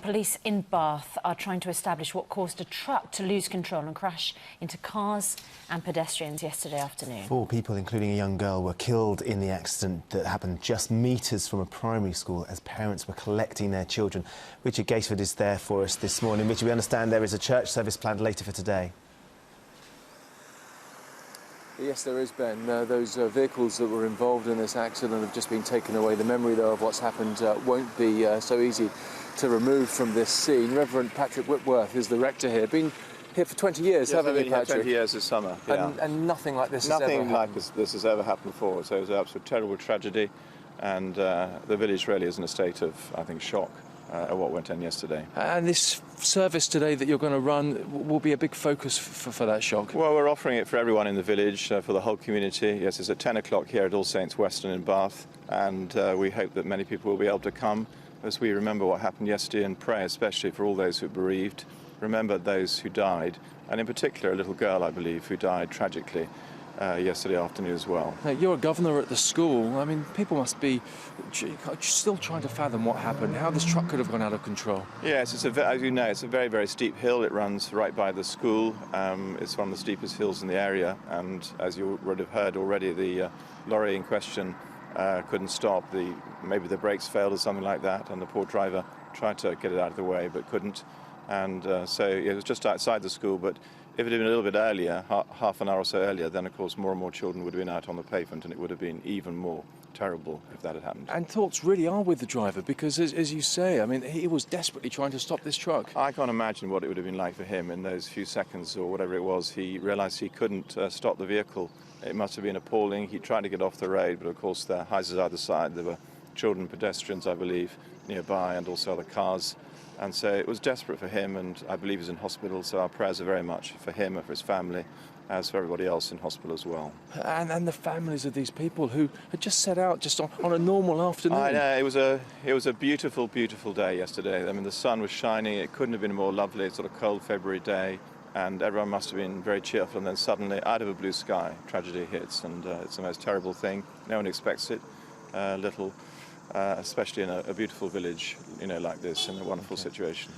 Police in Bath are trying to establish what caused a truck to lose control and crash into cars and pedestrians yesterday afternoon. 4 people, including a young girl, were killed in the accident that happened just metres from a primary school as parents were collecting their children. Richard Gateford is there for us this morning. Richard, we understand there is a church service planned later for today. Yes, there is, Ben. Those vehicles that were involved in this accident have just been taken away. The memory, though, of what's happened won't be so easy to remove from this scene. Reverend Patrick Whitworth is the rector here. Been here for 20 years, haven't you, Patrick? 20 years this summer, yeah. And nothing like this has ever happened. Nothing like this has ever happened before. So it was an absolute terrible tragedy, and the village really is in a state of, I think, shock at what went on yesterday. And this service today that you're going to run will be a big focus for that shock. Well, we're offering it for everyone in the village, for the whole community. Yes, it's at 10 o'clock here at All Saints Western in Bath, and we hope that many people will be able to come as we remember what happened yesterday and pray especially for all those who are bereaved, remember those who died, and in particular a little girl, I believe, who died tragically yesterday afternoon as well. Now, you're a governor at the school. I mean, people must be still trying to fathom what happened, how this truck could have gone out of control. Yes, as you know, it's a very, very steep hill. It runs right by the school. It's one of the steepest hills in the area, and as you would have heard already, the lorry in question couldn't stop. Maybe the brakes failed or something like that, and the poor driver tried to get it out of the way but couldn't. And so it was just outside the school, but if it had been a little bit earlier, half an hour or so earlier, then of course more and more children would have been out on the pavement, and it would have been even more terrible if that had happened. And thoughts really are with the driver, because as you say, I mean, he was desperately trying to stop this truck. I can't imagine what it would have been like for him in those few seconds or whatever it was. He realised he couldn't stop the vehicle. It must have been appalling. He tried to get off the road, but of course the houses either side, there were children, pedestrians, I believe, nearby, and also other cars. And so it was desperate for him, and I believe he's in hospital, so our prayers are very much for him and for his family, as for everybody else in hospital as well. And the families of these people who had just set out just on a normal afternoon. I know, it was a beautiful, beautiful day yesterday. I mean, the sun was shining, it couldn't have been more lovely, sort of cold February day, and everyone must have been very cheerful, and then suddenly, out of a blue sky, tragedy hits, and it's the most terrible thing. No one expects it. Especially in a beautiful village, like this, in a wonderful situation.